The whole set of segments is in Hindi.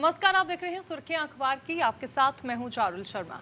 नमस्कार, आप देख रहे हैं सुर्खियां अखबार की। आपके साथ मैं हूं चारुल शर्मा।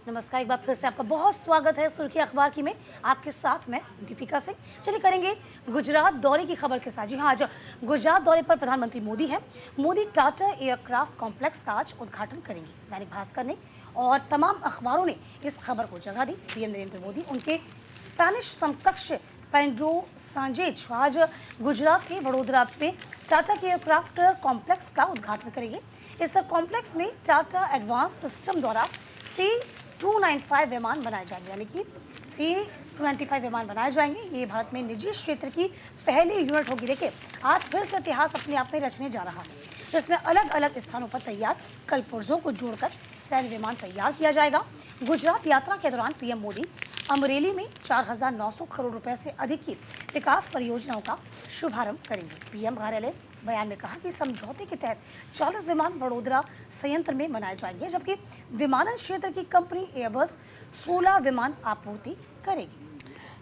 नमस्कार, एक बार फिर से आपका बहुत स्वागत है सुर्खी अखबार की में। आपके साथ मैं दीपिका सिंह। चलिए करेंगे गुजरात दौरे की खबर के साथ। जी हाँ, आज गुजरात दौरे पर प्रधानमंत्री मोदी हैं। मोदी टाटा एयरक्राफ्ट कॉम्प्लेक्स का आज उद्घाटन करेंगे। दैनिक भास्कर ने और तमाम अखबारों ने इस खबर को जगह दी। पीएम नरेंद्र मोदी उनके स्पेनिश समकक्ष पेड्रो सांचेज आज गुजरात के वडोदरा में टाटा के एयरक्राफ्ट कॉम्प्लेक्स का उद्घाटन करेंगे। इस कॉम्प्लेक्स में टाटा एडवांस सिस्टम द्वारा C295 विमान बनाए जाएंगे, यानी कि C295 विमान बनाए जाएंगे। ये भारत में निजी क्षेत्र की पहली यूनिट होगी। देखिए, आज फिर से इतिहास अपने आप में रचने जा रहा है, जिसमें अलग अलग स्थानों पर तैयार कलपुर्जों को जोड़कर सैन्य विमान तैयार किया जाएगा। गुजरात यात्रा के दौरान पीएम मोदी अमरेली में 4,900 करोड़ रुपए से अधिक की विकास परियोजनाओं का शुभारंभ करेंगे। पीएम कार्यालय बयान में कहा कि समझौते के तहत 40 विमान वडोदरा संयंत्र में बनाए जाएंगे, जबकि विमानन क्षेत्र की कंपनी एयरबस 16 विमान आपूर्ति करेगी।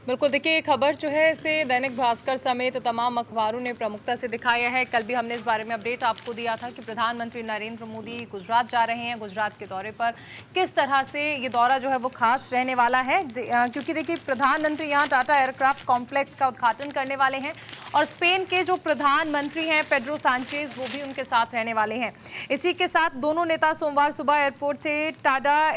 बिल्कुल, देखिए खबर जो है इसे दैनिक भास्कर समेत तमाम अखबारों ने प्रमुखता से दिखाया है। कल भी हमने इस बारे में अपडेट आपको दिया था कि प्रधानमंत्री नरेंद्र मोदी गुजरात जा रहे हैं। गुजरात के दौरे पर किस तरह से ये दौरा जो है वो खास रहने वाला है, क्योंकि देखिए प्रधानमंत्री यहाँ टाटा एयरक्राफ्ट कॉम्प्लेक्स का उद्घाटन करने वाले हैं और स्पेन के जो प्रधानमंत्री हैं पेड्रो सांचेज, वो भी उनके साथ रहने वाले हैं। इसी के साथ दोनों नेता सोमवार सुबह एयरपोर्ट से टाटा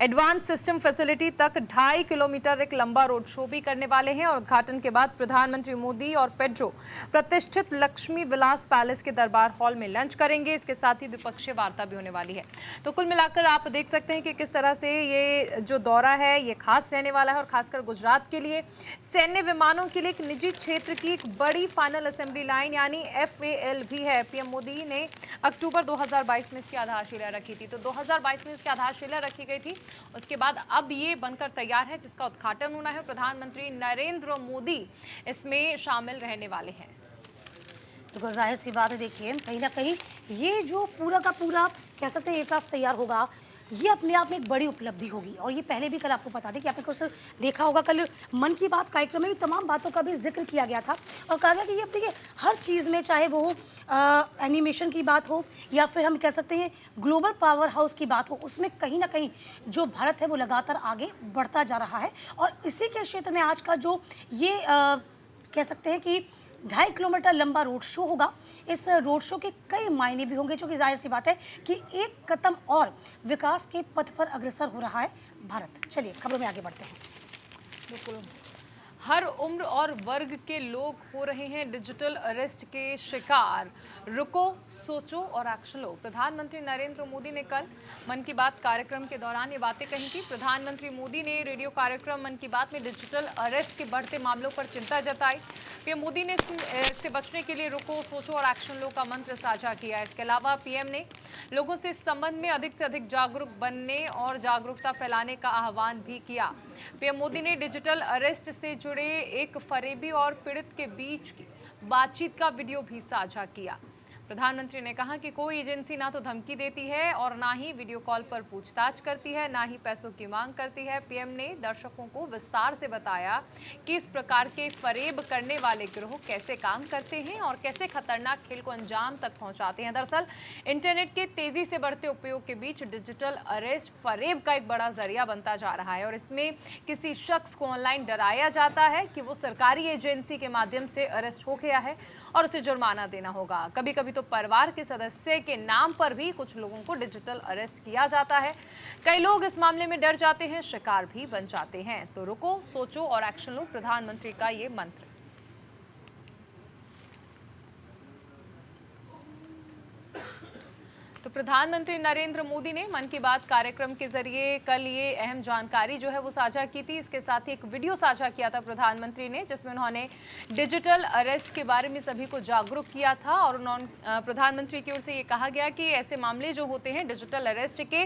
एडवांस सिस्टम फैसिलिटी तक 2.5 किलोमीटर एक लंबा रोड शो भी करने वाले हैं और उद्घाटन के बाद प्रधानमंत्री मोदी और पेड्रो प्रतिष्ठित लक्ष्मी विलास पैलेस के दरबार हॉल में लंच करेंगे। इसके साथ ही द्विपक्षीय वार्ता भी होने वाली है। तो कुल मिलाकर आप देख सकते हैं कि किस तरह से ये जो दौरा है ये खास रहने वाला है और खासकर गुजरात के लिए सैन्य विमानों के लिए एक निजी क्षेत्र की एक बड़ी फाइनल असेंबली लाइन यानी FAL भी है। पीएम मोदी ने अक्टूबर 2022 में इसकी आधारशिला रखी थी। तो 2022 में इसकी आधारशिला रखी गई थी, उसके बाद अब ये बनकर तैयार है जिसका उद्घाटन होना है। प्रधानमंत्री नरेंद्र मोदी इसमें शामिल रहने वाले हैं। तो जाहिर सी बात है, देखिए कहीं ना कहीं ये जो पूरा का पूरा कह सकते हैं एयरक्राफ्ट तैयार होगा, ये अपने आप में एक बड़ी उपलब्धि होगी। और ये पहले भी कल आपको बता दें कि आपने कुछ देखा होगा, कल मन की बात कार्यक्रम में भी तमाम बातों का भी जिक्र किया गया था और कहा गया कि ये अब देखिए हर चीज़ में, चाहे वो एनिमेशन की बात हो या फिर हम कह सकते हैं ग्लोबल पावर हाउस की बात हो, उसमें कहीं ना कहीं जो भारत है वो लगातार आगे बढ़ता जा रहा है। और इसी के क्षेत्र में आज का जो ये कह सकते हैं कि 2.5 किलोमीटर लंबा रोड शो होगा। इस रोड शो के कई मायने भी होंगे, जो कि जाहिर सी बात है कि एक कदम और विकास के पथ पर अग्रसर हो रहा है भारत। चलिए खबरों में आगे बढ़ते हैं। बिल्कुल, हर उम्र और वर्ग के लोग हो रहे हैं डिजिटल अरेस्ट के शिकार। रुको, सोचो और एक्शन लो। प्रधानमंत्री नरेंद्र मोदी ने कल मन की बात कार्यक्रम के दौरान ये बातें कही थी। प्रधानमंत्री मोदी ने रेडियो कार्यक्रम मन की बात में डिजिटल अरेस्ट के बढ़ते मामलों पर चिंता जताई। पीएम मोदी ने इससे बचने के लिए रुको, सोचो और एक्शन लो का मंत्र साझा किया। इसके अलावा पीएम ने लोगों से इस संबंध में अधिक से अधिक जागरूक बनने और जागरूकता फैलाने का आह्वान भी किया। पीएम मोदी ने डिजिटल अरेस्ट से जुड़े एक फरेबी और पीड़ित के बीच की बातचीत का वीडियो भी साझा किया। प्रधानमंत्री ने कहा कि कोई एजेंसी ना तो धमकी देती है और ना ही वीडियो कॉल पर पूछताछ करती है, ना ही पैसों की मांग करती है। पीएम ने दर्शकों को विस्तार से बताया कि इस प्रकार के फरेब करने वाले गिरोह कैसे काम करते हैं और कैसे खतरनाक खेल को अंजाम तक पहुंचाते हैं। दरअसल इंटरनेट के तेजी से बढ़ते उपयोग के बीच डिजिटल अरेस्ट फरेब का एक बड़ा जरिया बनता जा रहा है और इसमें किसी शख्स को ऑनलाइन डराया जाता है कि वो सरकारी एजेंसी के माध्यम से अरेस्ट हो गया है और उसे जुर्माना देना होगा। कभी कभी तो परिवार के सदस्य के नाम पर भी कुछ लोगों को डिजिटल अरेस्ट किया जाता है। कई लोग इस मामले में डर जाते हैं, शिकार भी बन जाते हैं। तो रुको, सोचो और एक्शन लो, प्रधानमंत्री का ये मंत्र। तो प्रधानमंत्री नरेंद्र मोदी ने मन की बात कार्यक्रम के जरिए कल ये अहम जानकारी जो है वो साझा की थी। इसके साथ ही एक वीडियो साझा किया था प्रधानमंत्री ने, जिसमें उन्होंने डिजिटल अरेस्ट के बारे में सभी को जागरूक किया था और उन्होंने प्रधानमंत्री की ओर से ये कहा गया कि ऐसे मामले जो होते हैं डिजिटल अरेस्ट के,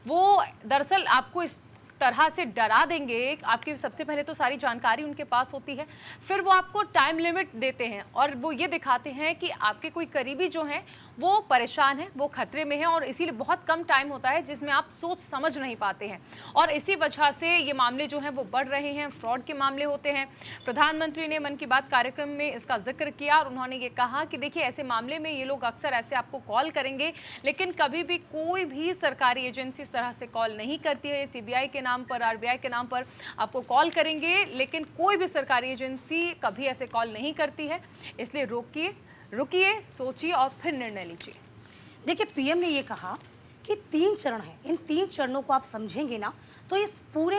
वो दरअसल आपको इस तरह से डरा देंगे। आपकी सबसे पहले तो सारी जानकारी उनके पास होती है, फिर वो आपको टाइम लिमिट देते हैं और वो ये दिखाते हैं कि आपके कोई करीबी जो हैं वो परेशान है, वो खतरे में है और इसीलिए बहुत कम टाइम होता है जिसमें आप सोच समझ नहीं पाते हैं और इसी वजह से ये मामले जो हैं वो बढ़ रहे हैं, फ्रॉड के मामले होते हैं। प्रधानमंत्री ने मन की बात कार्यक्रम में इसका जिक्र किया और उन्होंने ये कहा कि देखिए ऐसे मामले में ये लोग अक्सर ऐसे आपको कॉल करेंगे, लेकिन कभी भी कोई भी सरकारी एजेंसी इस तरह से कॉल नहीं करती है। सीबीआई के नाम पर, आरबीआई के नाम पर आपको कॉल करेंगे, लेकिन कोई भी सरकारी एजेंसी कभी ऐसे कॉल नहीं करती है। इसलिए रुकिए, सोचिए और फिर निर्णय लीजिए। देखिए, पीएम ने ये कहा कि 3 चरण हैं, इन 3 चरणों को आप समझेंगे ना तो इस पूरे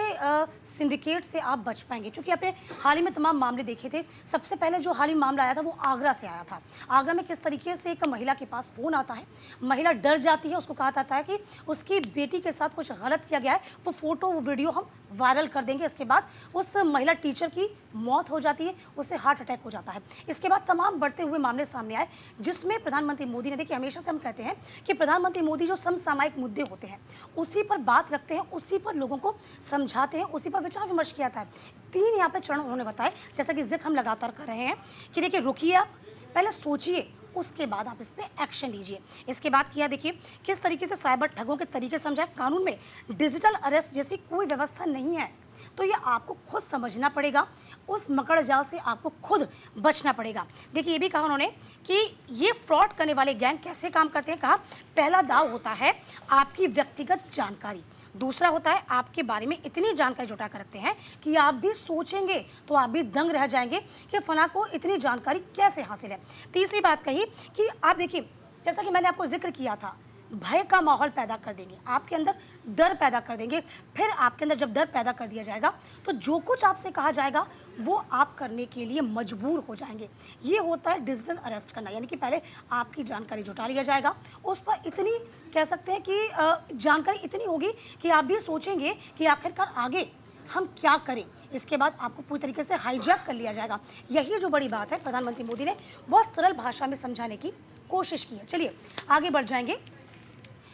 सिंडिकेट से आप बच पाएंगे। क्योंकि आपने हाल ही में तमाम मामले देखे थे। सबसे पहले जो हाल ही मामला आया था वो आगरा से आया था। आगरा में किस तरीके से एक महिला के पास फ़ोन आता है, महिला डर जाती है, उसको कहा जाता है कि उसकी बेटी के साथ कुछ गलत किया गया है, वो फ़ोटो वो वीडियो हम वायरल कर देंगे। इसके बाद उस महिला टीचर की मौत हो जाती है, उसे हार्ट अटैक हो जाता है। इसके बाद तमाम बढ़ते हुए मामले सामने आए जिसमें प्रधानमंत्री मोदी ने, देखिए हमेशा से हम कहते हैं कि प्रधानमंत्री मोदी जो समसामयिक मुद्दे होते हैं उसी पर बात रखते हैं, उसी पर लोगों को समझाते हैं, उसी पर विचार विमर्श किया था। 3 यहाँ पे चरण उन्होंने बताए, जैसा कि जिक्र हम लगातार कर रहे हैं कि देखिए रुकिए, आप पहले सोचिए, उसके बाद आप इस पर एक्शन लीजिए। इसके बाद किया, देखिए किस तरीके से साइबर ठगों के तरीके समझाए। कानून में डिजिटल अरेस्ट जैसी कोई व्यवस्था नहीं है, तो ये आपको खुद समझना पड़ेगा, उस मकड़ जाल से आपको खुद बचना पड़ेगा। देखिए ये भी कहा उन्होंने कि ये फ्रॉड करने वाले गैंग कैसे काम करते हैं। कहा पहला दाव होता है आपकी व्यक्तिगत जानकारी, दूसरा होता है आपके बारे में इतनी जानकारी जुटा कर रखते हैं कि आप भी सोचेंगे तो आप भी दंग रह जाएंगे कि फला को इतनी जानकारी कैसे हासिल है। तीसरी बात कही कि आप देखिए, जैसा कि मैंने आपको जिक्र किया था, भय का माहौल पैदा कर देंगे, आपके अंदर डर पैदा कर देंगे। फिर आपके अंदर जब डर पैदा कर दिया जाएगा तो जो कुछ आपसे कहा जाएगा वो आप करने के लिए मजबूर हो जाएंगे। ये होता है डिजिटल अरेस्ट करना, यानी कि पहले आपकी जानकारी जुटा लिया जाएगा, उस पर इतनी कह सकते हैं कि जानकारी इतनी होगी कि आप भी सोचेंगे कि आखिरकार आगे हम क्या करें। इसके बाद आपको पूरी तरीके से हाईजैक कर लिया जाएगा। यही जो बड़ी बात है, प्रधानमंत्री मोदी ने बहुत सरल भाषा में समझाने की कोशिश की है। चलिए आगे बढ़ जाएंगे।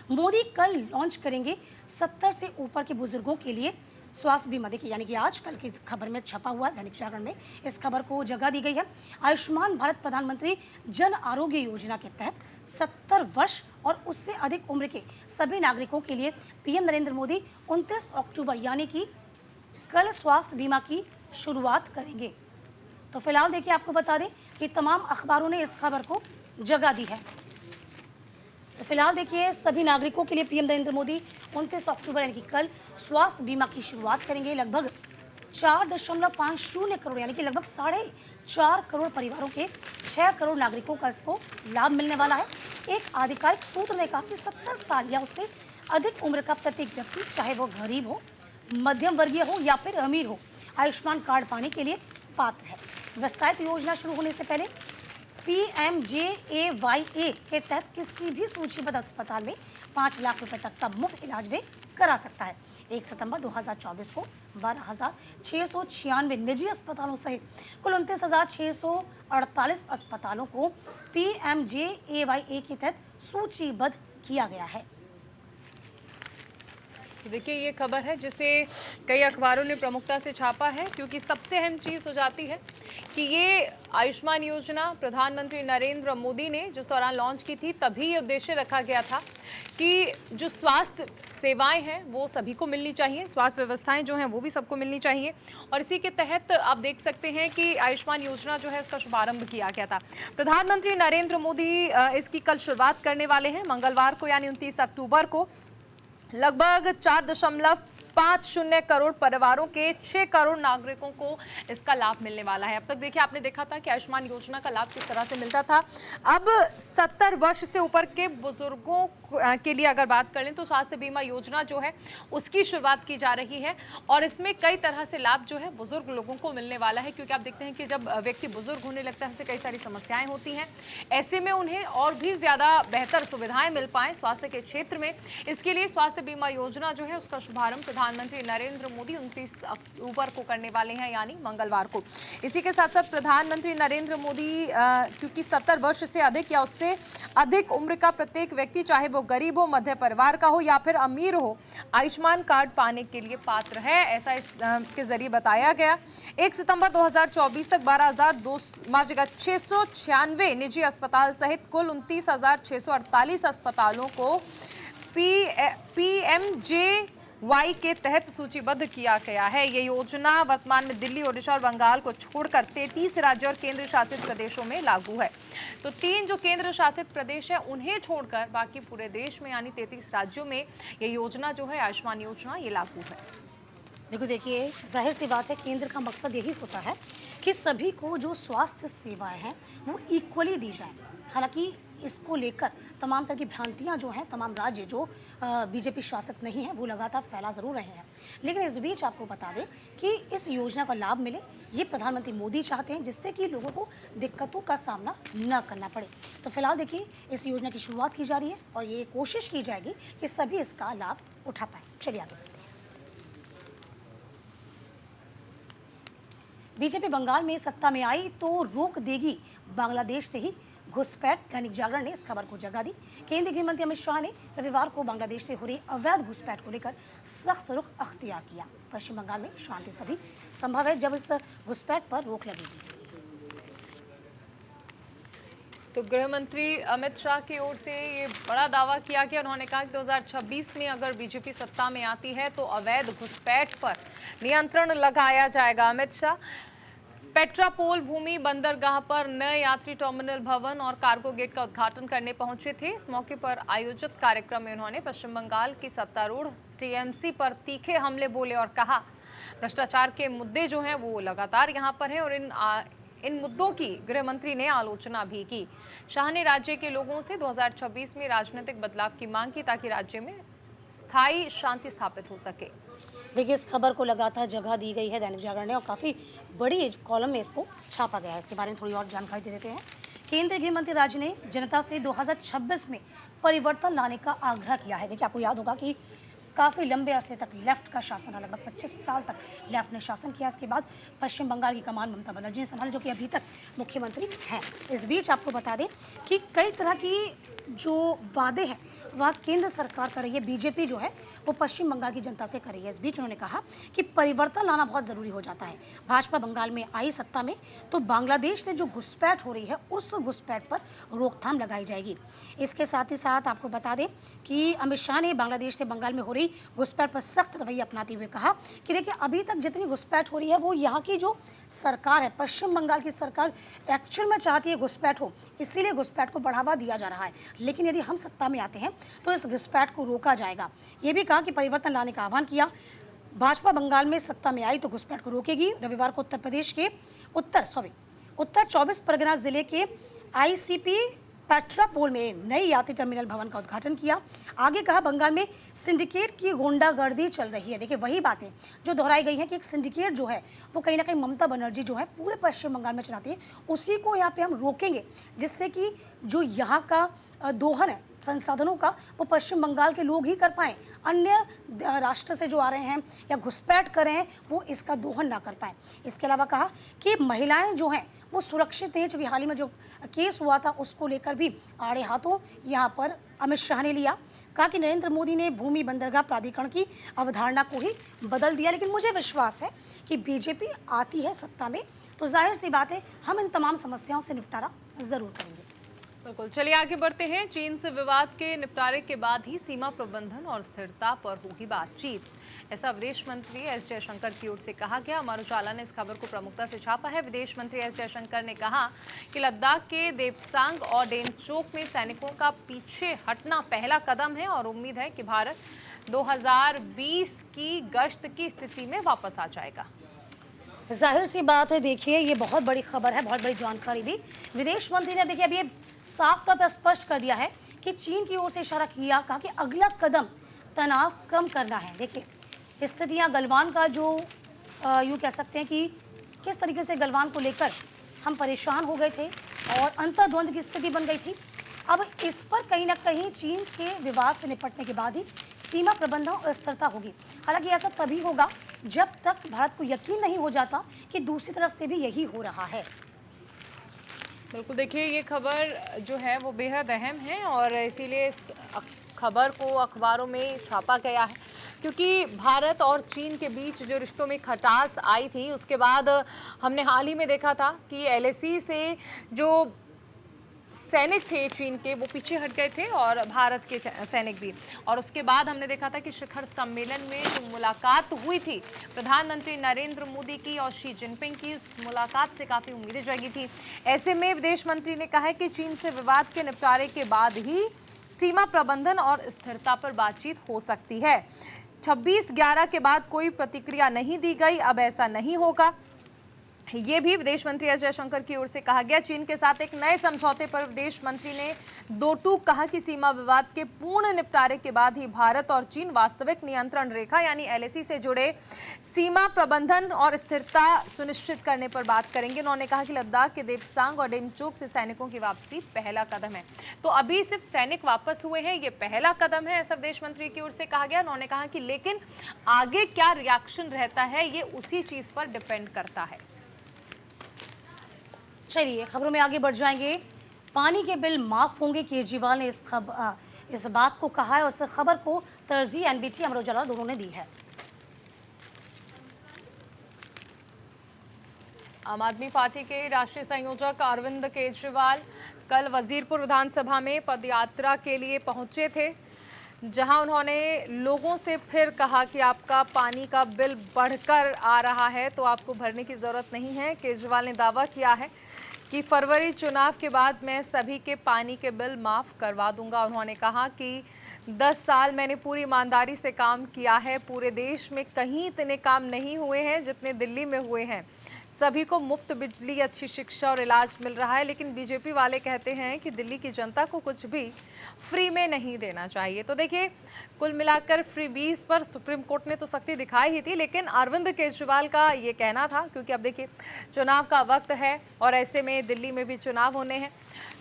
मोदी कल लॉन्च करेंगे 70 से ऊपर के बुजुर्गों के लिए स्वास्थ्य बीमा। देखिए, यानी कि आज कल की खबर में छपा हुआ दैनिक जागरण में इस खबर को जगह दी गई है। आयुष्मान भारत प्रधानमंत्री जन आरोग्य योजना के तहत 70 वर्ष और उससे अधिक उम्र के सभी नागरिकों के लिए पीएम नरेंद्र मोदी 29 अक्टूबर यानी कि कल स्वास्थ्य बीमा की शुरुआत करेंगे। तो फिलहाल देखिए, आपको बता दें कि तमाम अखबारों ने इस खबर को जगह दी है। तो फिलहाल देखिए, सभी नागरिकों के लिए पीएम नरेंद्र मोदी 29 अक्टूबर यानी कि कल स्वास्थ्य बीमा की शुरुआत करेंगे। लगभग 4.50 करोड़ यानी कि लगभग 4.5 करोड़ परिवारों के 6 करोड़ नागरिकों का इसको लाभ मिलने वाला है। एक आधिकारिक सूत्र ने कहा कि 70 साल या उससे अधिक उम्र का प्रत्येक व्यक्ति, चाहे वो गरीब हो, मध्यम वर्गीय हो या फिर अमीर हो, आयुष्मान कार्ड पाने के लिए पात्र है। विस्तारित योजना शुरू होने से पहले PMJAYA के तहत किसी भी सूचीबद्ध अस्पताल में 5 लाख रुपए तक का मुफ्त इलाज भी करा सकता है। 1 सितंबर 2024 को 12,696 निजी अस्पतालों सहित कुल 29,648 अस्पतालों को PMJAYA के तहत सूचीबद्ध किया गया है। देखिए ये खबर है जिसे कई अखबारों ने प्रमुखता से छापा है, क्योंकि सबसे अहम चीज़ हो जाती है कि ये आयुष्मान योजना प्रधानमंत्री नरेंद्र मोदी ने जिस दौरान लॉन्च की थी, तभी ये उद्देश्य रखा गया था कि जो स्वास्थ्य सेवाएं हैं वो सभी को मिलनी चाहिए, स्वास्थ्य व्यवस्थाएं जो हैं वो भी सबको मिलनी चाहिए। और इसी के तहत आप देख सकते हैं कि आयुष्मान योजना जो है उसका शुभारंभ किया गया था। प्रधानमंत्री नरेंद्र मोदी इसकी कल शुरुआत करने वाले हैं, मंगलवार को यानी 29 अक्टूबर को। लगभग 4.50 करोड़ परिवारों के 6 करोड़ नागरिकों को इसका लाभ मिलने वाला है। अब तक देखिए, आपने देखा था कि आयुष्मान योजना का लाभ किस तरह से मिलता था। अब 70 वर्ष से ऊपर के बुजुर्गों के लिए अगर बात करें तो स्वास्थ्य बीमा योजना जो है उसकी शुरुआत की जा रही है और इसमें कई तरह से लाभ जो है बुजुर्ग लोगों को मिलने वाला है। क्योंकि आप देखते हैं कि जब व्यक्ति बुजुर्ग होने लगता है, उससे कई सारी समस्याएं होती हैं, ऐसे में उन्हें और भी ज़्यादा बेहतर सुविधाएं मिल पाएँ स्वास्थ्य के क्षेत्र में। इसके लिए स्वास्थ्य बीमा योजना जो है उसका शुभारंभ प्रधानमंत्री नरेंद्र मोदी 29 अक्टूबर को करने वाले हैं, यानी मंगलवार को। इसी के साथ साथ प्रधानमंत्री नरेंद्र मोदी क्योंकि 70 वर्ष से अधिक या उससे अधिक उम्र का प्रत्येक व्यक्ति, चाहे वो गरीब हो, मध्य परिवार का हो या फिर अमीर हो, आयुष्मान कार्ड पाने के लिए पात्र है, ऐसा इसके जरिए बताया गया। 1 सितंबर 2024 तक 696 निजी अस्पताल सहित कुल 29,648 अस्पतालों को PMJY के तहत सूचीबद्ध किया गया है। ये योजना वर्तमान में दिल्ली, ओडिशा और बंगाल को छोड़कर 33 राज्य और केंद्र शासित प्रदेशों में लागू है। तो 3 जो केंद्र शासित प्रदेश है उन्हें छोड़कर बाकी पूरे देश में यानी 33 राज्यों में ये योजना जो है, आयुष्मान योजना, ये लागू है। बिल्कुल, देखिए जाहिर सी बात है, केंद्र का मकसद यही होता है कि सभी को जो स्वास्थ्य सेवाएं हैं वो इक्वली दी जाए। हालांकि इसको लेकर तमाम तरह की भ्रांतियां जो हैं, तमाम राज्य जो बीजेपी शासित नहीं है वो लगातार फैला ज़रूर रहे हैं। लेकिन इस बीच आपको बता दें कि इस योजना का लाभ मिले, ये प्रधानमंत्री मोदी चाहते हैं, जिससे कि लोगों को दिक्कतों का सामना न करना पड़े। तो फिलहाल देखिए इस योजना की शुरुआत की जा रही है और ये कोशिश की जाएगी कि सभी इसका लाभ उठा पाए। चलिए आगे बढ़ते हैं। बीजेपी बंगाल में सत्ता में आई तो रोक देगी बांग्लादेश से ही घुसपैठ। दैनिक जागरण ने इस खबर को जगह दी। केंद्रीय गृह मंत्री अमित शाह ने रविवार को बांग्लादेश से हो रही अवैध घुसपैठ को लेकर सख्त रुख अख्तियार किया। पश्चिम बंगाल में शांति सभी संभव है जब इस घुसपैठ पर रोक लगेगी। तो गृह मंत्री अमित शाह की ओर से ये बड़ा दावा किया गया। उन्होंने कहा कि 2026 में अगर बीजेपी सत्ता में आती है तो अवैध घुसपैठ पर नियंत्रण लगाया जाएगा। अमित शाह पेट्रापोल भूमि बंदरगाह पर नए यात्री टर्मिनल भवन और कार्गो गेट का उद्घाटन करने पहुंचे थे। इस मौके पर आयोजित कार्यक्रम में उन्होंने पश्चिम बंगाल की सत्तारूढ़ टीएमसी पर तीखे हमले बोले और कहा भ्रष्टाचार के मुद्दे जो हैं वो लगातार यहाँ पर हैं और इन मुद्दों की गृह मंत्री ने आलोचना भी की। शाह ने राज्य के लोगों से 2026 में राजनीतिक बदलाव की मांग की ताकि राज्य में स्थायी शांति स्थापित हो सके। देखिए इस खबर को लगातार जगह दी गई है दैनिक जागरण ने और काफ़ी बड़ी कॉलम में इसको छापा गया है। इसके बारे में थोड़ी और जानकारी दे देते हैं। केंद्रीय गृह मंत्री राज्य ने जनता से 2026 में परिवर्तन लाने का आग्रह किया है। देखिए आपको याद होगा कि काफ़ी लंबे अरसे तक लेफ्ट का शासन है, लगभग 25 साल तक लेफ्ट ने शासन किया। इसके बाद पश्चिम बंगाल की कमान ममता बनर्जी ने संभाली, जो कि अभी तक मुख्यमंत्री हैं। इस बीच आपको बता दें कि कई तरह की जो वादे हैं वह केंद्र सरकार कर रही है, बीजेपी जो है वो पश्चिम बंगाल की जनता से कर रही है। इस बीच उन्होंने कहा कि परिवर्तन लाना बहुत ज़रूरी हो जाता है। भाजपा बंगाल में आई सत्ता में तो बांग्लादेश से जो घुसपैठ हो रही है उस घुसपैठ पर रोकथाम लगाई जाएगी। इसके साथ ही साथ आपको बता दें कि अमित शाह ने बांग्लादेश से बंगाल में हो रही घुसपैठ पर सख्त रवैया अपनाते हुए कहा कि देखिए अभी तक जितनी घुसपैठ हो रही है वो यहाँ की जो सरकार है, पश्चिम बंगाल की सरकार एक्चुअल में चाहती है घुसपैठ हो, इसीलिए घुसपैठ को बढ़ावा दिया जा रहा है। लेकिन यदि हम सत्ता में आते हैं तो इस घुसपैठ को रोका जाएगा। ये भी कहा कि परिवर्तन लाने का आह्वान किया। भाजपा बंगाल में सत्ता में आई तो घुसपैठ को रोकेगी। रविवार को उत्तर प्रदेश के उत्तर 24 परगना जिले के आईसीपी पेट्रापोल में नई यात्री टर्मिनल भवन का उद्घाटन किया। आगे कहा बंगाल में सिंडिकेट की गुंडागर्दी चल रही है। देखिए वही बातें जो दोहराई गई हैं कि एक सिंडिकेट जो है वो कहीं ना कहीं ममता बनर्जी जो है पूरे पश्चिम बंगाल में चलाती है, उसी को यहाँ पे हम रोकेंगे, जिससे कि जो यहाँ का दोहन है संसाधनों का वो पश्चिम बंगाल के लोग ही कर पाएँ, अन्य राष्ट्र से जो आ रहे हैं या घुसपैठ कर रहे हैं वो इसका दोहन ना कर पाएँ। इसके अलावा कहा कि महिलाएं जो हैं वो सुरक्षित हैं। जो हाल ही में जो केस हुआ था उसको लेकर भी आड़े हाथों यहाँ पर अमित शाह ने लिया। कहा कि नरेंद्र मोदी ने भूमि बंदरगाह प्राधिकरण की अवधारणा को ही बदल दिया। लेकिन मुझे विश्वास है कि बीजेपी आती है सत्ता में तो जाहिर सी बात है हम इन तमाम समस्याओं से निपटारा जरूर करेंगे। बिल्कुल, चलिए आगे बढ़ते हैं। चीन से विवाद के निपटारे के बाद ही सीमा प्रबंधन और स्थिरता पर होगी बातचीत, ऐसा विदेश मंत्री एस जयशंकर की ओर से कहा गया। अमर उजाला ने इस खबर को प्रमुखता से छापा है। विदेश मंत्री एस जयशंकर ने कहा कि लद्दाख के देपसांग और डेमचोक में सैनिकों का पीछे हटना पहला कदम है और उम्मीद है कि भारत 2020 की गश्त की स्थिति में वापस आ जाएगा। जाहिर सी बात है, देखिए ये बहुत बड़ी खबर है, बहुत बड़ी जानकारी भी। विदेश मंत्री ने देखिए अभी ये साफ तौर पर स्पष्ट कर दिया है कि चीन की ओर से इशारा किया, कहा कि अगला कदम तनाव कम करना है। देखिए स्थितियां गलवान का जो यूँ कह सकते हैं कि किस तरीके से गलवान को लेकर हम परेशान हो गए थे और अंतर्द्वंद की स्थिति बन गई थी। अब इस पर कहीं ना कहीं चीन के विवाद से निपटने के बाद ही सीमा प्रबंधन और स्थिरता होगी। हालांकि ऐसा तभी होगा जब तक भारत को यकीन नहीं हो जाता कि दूसरी तरफ से भी यही हो रहा है। बिल्कुल, देखिए ये खबर जो है वो बेहद अहम है और इसीलिए इस खबर को अखबारों में छापा गया है, क्योंकि भारत और चीन के बीच जो रिश्तों में खटास आई थी उसके बाद हमने हाल ही में देखा था कि एलएसी से जो सैनिक थे चीन के वो पीछे हट गए थे और भारत के सैनिक भी। और उसके बाद हमने देखा था कि शिखर सम्मेलन में जो मुलाकात हुई थी प्रधानमंत्री नरेंद्र मोदी की और शी जिनपिंग की, उस मुलाकात से काफ़ी उम्मीदें जगी थी। ऐसे में विदेश मंत्री ने कहा है कि चीन से विवाद के निपटारे के बाद ही सीमा प्रबंधन और स्थिरता पर बातचीत हो सकती है। 26/11 के बाद कोई प्रतिक्रिया नहीं दी गई, अब ऐसा नहीं होगा, ये भी विदेश मंत्री एस जयशंकर की ओर से कहा गया। चीन के साथ एक नए समझौते पर विदेश मंत्री ने दो टूक कहा कि सीमा विवाद के पूर्ण निपटारे के बाद ही भारत और चीन वास्तविक नियंत्रण रेखा यानी एलएसी से जुड़े सीमा प्रबंधन और स्थिरता सुनिश्चित करने पर बात करेंगे। उन्होंने कहा कि लद्दाख के देपसांग और डेमचोक से सैनिकों की वापसी पहला कदम है। तो अभी सिर्फ सैनिक वापस हुए हैं, ये पहला कदम है, ऐसा विदेश मंत्री की ओर से कहा गया। उन्होंने कहा कि लेकिन आगे क्या रिएक्शन रहता है ये उसी चीज पर डिपेंड करता है। चलिए खबरों में आगे बढ़ जाएंगे। पानी के बिल माफ होंगे, केजरीवाल ने इस बात को कहा है और इस खबर को तरजीह एनबीटी अमर उजाला दोनों ने दी है। आम आदमी पार्टी के राष्ट्रीय संयोजक अरविंद केजरीवाल कल वजीरपुर विधानसभा में पदयात्रा के लिए पहुंचे थे, जहां उन्होंने लोगों से फिर कहा कि आपका पानी का बिल बढ़कर आ रहा है तो आपको भरने की ज़रूरत नहीं है। केजरीवाल ने दावा किया है कि फरवरी चुनाव के बाद मैं सभी के पानी के बिल माफ़ करवा दूंगा। उन्होंने कहा कि 10 साल मैंने पूरी ईमानदारी से काम किया है, पूरे देश में कहीं इतने काम नहीं हुए हैं जितने दिल्ली में हुए हैं। सभी को मुफ्त बिजली, अच्छी शिक्षा और इलाज मिल रहा है, लेकिन बीजेपी वाले कहते हैं कि दिल्ली की जनता को कुछ भी फ्री में नहीं देना चाहिए। तो देखिए कुल मिलाकर फ्रीबीज पर सुप्रीम कोर्ट ने तो सख्ती दिखाई ही थी, लेकिन अरविंद केजरीवाल का ये कहना था, क्योंकि अब देखिए चुनाव का वक्त है और ऐसे में दिल्ली में भी चुनाव होने हैं,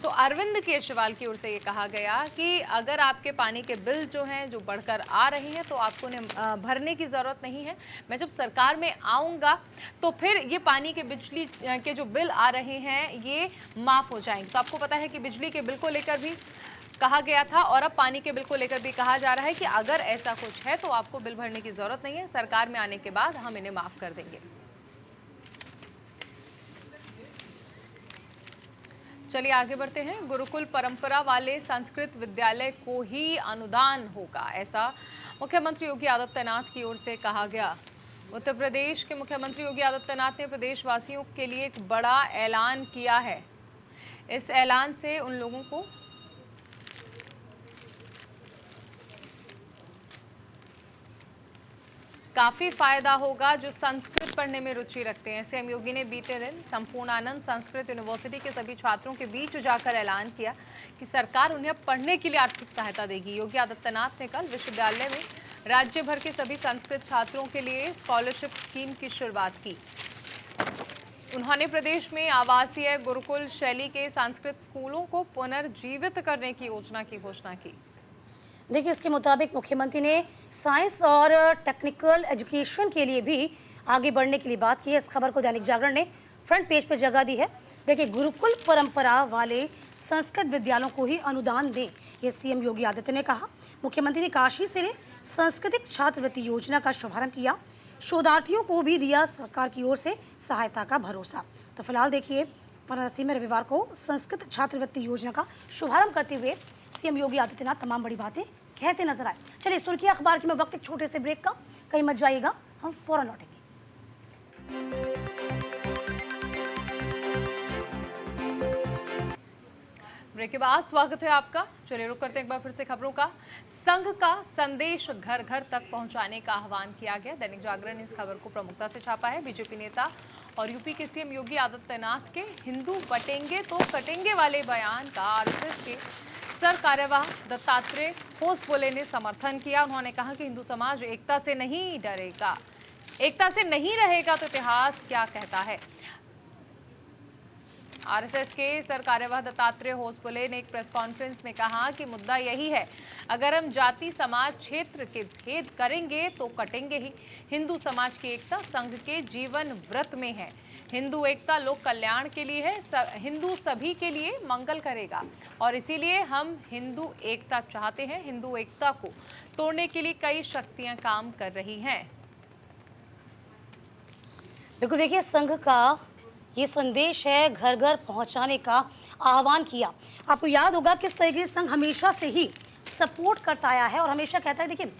तो अरविंद केजरीवाल की ओर से ये कहा गया कि अगर आपके पानी के बिल जो हैं जो बढ़कर आ रही हैं तो आपको उन्हें भरने की ज़रूरत नहीं है। मैं जब सरकार में आऊँगा तो फिर ये पानी के बिजली के जो बिल आ रहे हैं ये माफ़ हो जाएंगे। तो आपको पता है कि बिजली के बिल को लेकर भी कहा गया था और अब पानी के बिल को लेकर भी कहा जा रहा है कि अगर ऐसा कुछ है तो आपको बिल भरने की ज़रूरत नहीं है, सरकार में आने के बाद हम इन्हें माफ़ कर देंगे। चलिए आगे बढ़ते हैं। गुरुकुल परंपरा वाले संस्कृत विद्यालय को ही अनुदान होगा, ऐसा मुख्यमंत्री योगी आदित्यनाथ की ओर से कहा गया। उत्तर प्रदेश के मुख्यमंत्री योगी आदित्यनाथ ने प्रदेशवासियों के लिए एक बड़ा ऐलान किया है। इस ऐलान से उन लोगों को काफ़ी फायदा होगा जो संस्कृत पढ़ने में रुचि रखते हैं। सीएम योगी ने बीते दिन संपूर्णानंद संस्कृत यूनिवर्सिटी के सभी छात्रों के बीच जाकर ऐलान किया कि सरकार उन्हें पढ़ने के लिए आर्थिक सहायता देगी। योगी आदित्यनाथ ने कल विश्वविद्यालय में राज्य भर के सभी संस्कृत छात्रों के लिए स्कॉलरशिप स्कीम की शुरुआत की। उन्होंने प्रदेश में आवासीय गुरुकुल शैली के संस्कृत स्कूलों को पुनर्जीवित करने की योजना की घोषणा की। देखिए इसके मुताबिक मुख्यमंत्री ने साइंस और टेक्निकल एजुकेशन के लिए भी आगे बढ़ने के लिए बात की है। इस खबर को दैनिक जागरण ने फ्रंट पेज पर जगह दी है। देखिए गुरुकुल परंपरा वाले संस्कृत विद्यालयों को ही अनुदान दें, ये सीएम योगी आदित्यनाथ ने कहा। मुख्यमंत्री ने काशी से सांस्कृतिक छात्रवृत्ति योजना का शुभारंभ किया। शोधार्थियों को भी दिया सरकार की ओर से सहायता का भरोसा। तो फिलहाल देखिए वाराणसी में रविवार को संस्कृत छात्रवृत्ति योजना का शुभारंभ करते हुए सीएम योगी आदित्यनाथ तमाम बड़ी बातें कहते नजर आए। चलिए सुर्खी अखबार की में वक्त एक छोटे से ब्रेक का, कहीं मत जाइएगा, हम फौरन लौटेंगे। ब्रेक के बाद स्वागत है आपका। चलिए रुक करते हैं एक बार फिर से खबरों का। संघ का संदेश घर घर तक पहुंचाने का आह्वान किया गया। दैनिक जागरण ने इस खबर को प्रमुखता से छापा है। बीजेपी नेता और यूपी के सीएम योगी आदित्यनाथ के हिंदू बटेंगे तो कटेंगे वाले बयान का आरएसएस के सर कार्यवाह दत्तात्रेय होसबोले ने समर्थन किया। उन्होंने कहा कि हिंदू समाज एकता से नहीं डरेगा, एकता से नहीं रहेगा तो इतिहास क्या कहता है। आरएसएस के सर कार्यवाह दत्तात्रेय होसबले ने एक प्रेस कॉन्फ्रेंस में कहा कि मुद्दा यही है, अगर हम जाति समाज क्षेत्र के भेद करेंगे तो कटेंगे ही। हिंदू समाज की एकता संघ के जीवन व्रत में है। हिंदू एकता लोक कल्याण के लिए है, हिंदू सभी के लिए मंगल करेगा और इसीलिए हम हिंदू एकता चाहते हैं। हिंदू एकता को तोड़ने के लिए कई शक्तियां काम कर रही हैं। बिल्कुल, देखिए संघ का ये संदेश है, घर घर पहुंचाने का आह्वान किया। आपको याद होगा किस तरीके से संघ हमेशा से ही सपोर्ट करता आया है और हमेशा कहता है, देखिए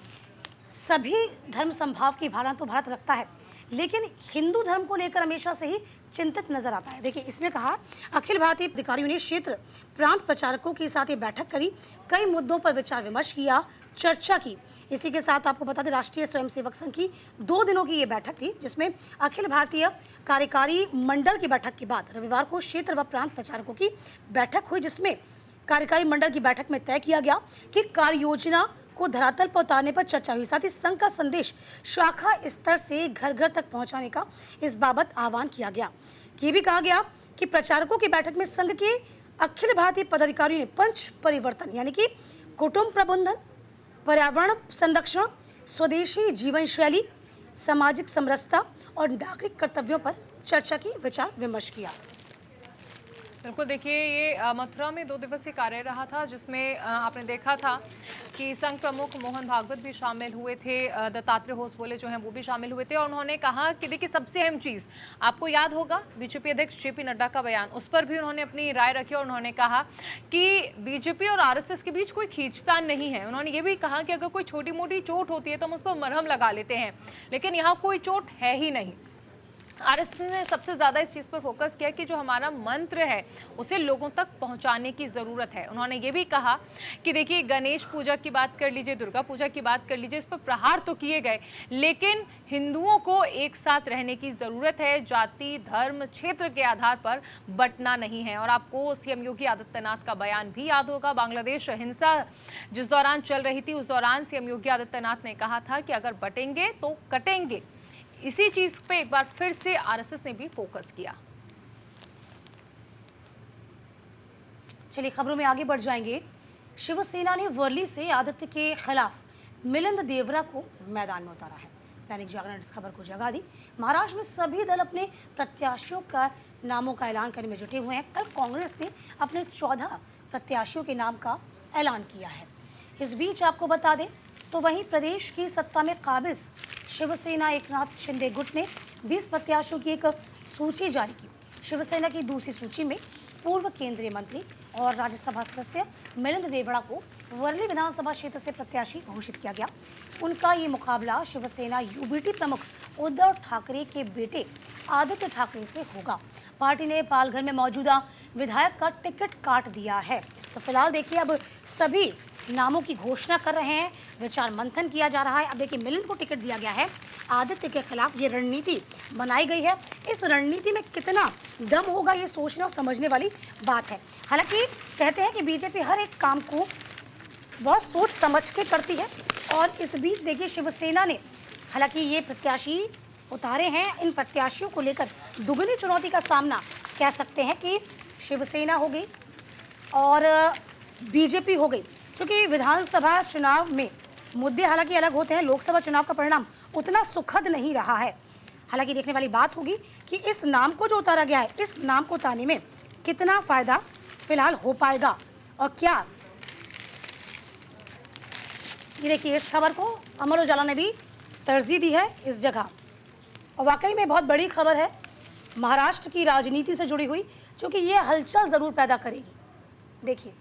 सभी धर्म संभाव की भावना तो भारत रखता है, लेकिन हिंदू धर्म को लेकर हमेशा से ही चिंतित नजर आता है। देखिए इसमें कहा, अखिल भारतीय अधिकारियों ने क्षेत्र प्रांत प्रचारकों के साथ ये बैठक करी, कई मुद्दों पर विचार विमर्श किया, चर्चा की। इसी के साथ आपको बता दें, राष्ट्रीय स्वयंसेवक संघ की 2 दिनों की ये बैठक थी, जिसमें अखिल भारतीय कार्यकारी मंडल की बैठक के बाद रविवार को क्षेत्र व प्रांत प्रचारकों की बैठक हुई, जिसमें कार्यकारी मंडल की बैठक में तय किया गया कि कार्य योजना को धरातल पर उतारने पर चर्चा हुई। साथ ही संघ का संदेश शाखा स्तर से घर घर तक पहुंचाने का इस बाबत आह्वान किया गया। ये भी कहा गया कि प्रचारकों की बैठक में संघ के अखिल भारतीय पदाधिकारियों ने पंच परिवर्तन यानी कि कुटुंब प्रबंधन, पर्यावरण संरक्षण, स्वदेशी जीवन शैली, सामाजिक समरसता और नागरिक कर्तव्यों पर चर्चा की, विचार विमर्श किया। बिल्कुल, देखिए ये मथुरा में 2 दिवसीय कार्य रहा था, जिसमें आपने देखा था कि संघ प्रमुख मोहन भागवत भी शामिल हुए थे, दत्तात्रेय होसबले जो हैं वो भी शामिल हुए थे और उन्होंने कहा कि देखिए सबसे अहम चीज़, आपको याद होगा बीजेपी अध्यक्ष जेपी नड्डा का बयान, उस पर भी उन्होंने अपनी राय रखी और उन्होंने कहा कि बीजेपी और आरएसएस के बीच कोई खींचतान नहीं है। उन्होंने ये भी कहा कि अगर कोई छोटी मोटी चोट होती है तो हम उस पर मरहम लगा लेते हैं, लेकिन यहाँ कोई चोट है ही नहीं। आरएसएस ने सबसे ज़्यादा इस चीज़ पर फोकस किया कि जो हमारा मंत्र है उसे लोगों तक पहुंचाने की ज़रूरत है। उन्होंने ये भी कहा कि देखिए गणेश पूजा की बात कर लीजिए, दुर्गा पूजा की बात कर लीजिए, इस पर प्रहार तो किए गए, लेकिन हिंदुओं को एक साथ रहने की ज़रूरत है। जाति, धर्म, क्षेत्र के आधार पर बंटना नहीं है। और आपको सीएम योगी आदित्यनाथ का बयान भी याद होगा, बांग्लादेश हिंसा जिस दौरान चल रही थी उस दौरान सीएम योगी आदित्यनाथ ने कहा था कि अगर बटेंगे तो कटेंगे। इसी चीज पे एक बार फिर से आरएसएस ने भी फोकस किया। चलिए खबरों में आगे बढ़ जाएंगे। शिवसेना ने वर्ली से आदित्य के खिलाफ मिलिंद देवरा को मैदान में उतारा है। दैनिक जागरण ने इस खबर को जगह दी। महाराष्ट्र में सभी दल अपने प्रत्याशियों का नामों का ऐलान करने में जुटे हुए हैं। कल कांग्रेस ने अपने 14 प्रत्याशियों के नाम का ऐलान किया है। इस बीच आपको बता दें तो वहीं प्रदेश की सत्ता में काबिज शिवसेना एकनाथ शिंदे गुट ने 20 प्रत्याशियों की एक सूची जारी की। शिवसेना की दूसरी सूची में पूर्व केंद्रीय मंत्री और राज्यसभा सदस्य मिलिंद देवड़ा को वर्ली विधानसभा क्षेत्र से प्रत्याशी घोषित किया गया। उनका ये मुकाबला शिवसेना यूबीटी प्रमुख उद्धव ठाकरे के बेटे आदित्य ठाकरे से होगा। पार्टी ने पालघर में मौजूदा विधायक का टिकट काट दिया है। तो फिलहाल देखिए अब सभी नामों की घोषणा कर रहे हैं, विचार मंथन किया जा रहा है। अब देखिए मिलिंद को टिकट दिया गया है, आदित्य के खिलाफ ये रणनीति बनाई गई है। इस रणनीति में कितना दम होगा ये सोचने और समझने वाली बात है। हालांकि कहते हैं कि बीजेपी हर एक काम को बहुत सोच समझ के करती है और इस बीच देखिए शिवसेना ने हालांकि ये प्रत्याशी उतारे हैं। इन प्रत्याशियों को लेकर दुगनी चुनौती का सामना कह सकते हैं कि शिवसेना हो गई और बीजेपी हो गई, क्योंकि विधानसभा चुनाव में मुद्दे हालांकि अलग होते हैं। लोकसभा चुनाव का परिणाम उतना सुखद नहीं रहा है। हालांकि देखने वाली बात होगी कि इस नाम को जो उतारा गया है, इस नाम को उतारने में कितना फायदा फिलहाल हो पाएगा और क्या। ये देखिए इस खबर को अमर उजाला ने भी तरजीह दी है इस जगह और वाकई में बहुत बड़ी खबर है महाराष्ट्र की राजनीति से जुड़ी हुई, क्योंकि ये हलचल ज़रूर पैदा करेगी। देखिए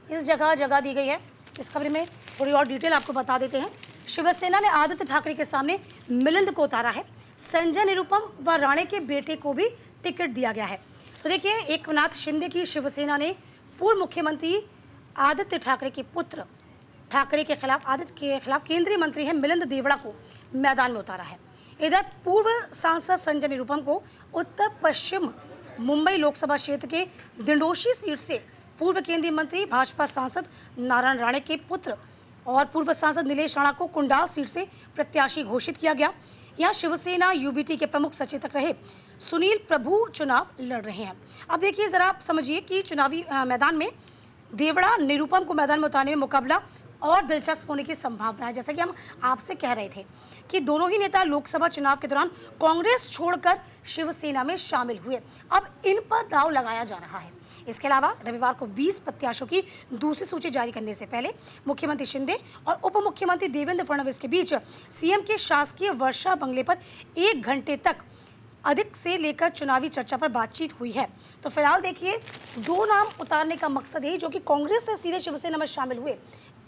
इस जगह दी गई है। इस खबर में थोड़ी और डिटेल आपको बता देते हैं। शिवसेना ने आदित्य ठाकरे के सामने मिलिंद को उतारा है। संजय निरुपम व राणे के बेटे को भी टिकट दिया गया है। तो देखिए एकनाथ शिंदे की शिवसेना ने पूर्व मुख्यमंत्री आदित्य ठाकरे के पुत्र ठाकरे के खिलाफ आदित्य के खिलाफ केंद्रीय मंत्री है मिलिंद देवड़ा को मैदान में उतारा है। इधर पूर्व सांसद संजय निरुपम को उत्तर पश्चिम मुंबई लोकसभा क्षेत्र के दिंडोशी सीट से पूर्व केंद्रीय मंत्री भाजपा सांसद नारायण राणे के पुत्र और पूर्व सांसद नीलेश राणा को कुंडाल सीट से प्रत्याशी घोषित किया गया। यहाँ शिवसेना यूबीटी के प्रमुख सचेतक रहे सुनील प्रभु चुनाव लड़ रहे हैं। अब देखिए जरा आप समझिए कि चुनावी मैदान में देवड़ा निरुपम को मैदान में उतारने में मुकाबला और दिलचस्प होने की संभावना है। जैसा कि हम आपसे कह रहे थे कि दोनों ही नेता लोकसभा चुनाव के दौरान कांग्रेस छोड़कर शिवसेना में शामिल हुए। अब इन पर दांव लगाया जा रहा है। इसके अलावा रविवार को 20 प्रत्याशियों की दूसरी सूची जारी करने से पहले मुख्यमंत्री शिंदे और उप मुख्यमंत्री देवेंद्र फडणवीस के बीच सीएम के शासकीय वर्षा बंगले पर 1 घंटे तक अधिक से लेकर चुनावी चर्चा पर बातचीत हुई है। तो फिलहाल देखिए 2 नाम उतारने का मकसद है जो कि कांग्रेस से सीधे शिवसेना में शामिल हुए।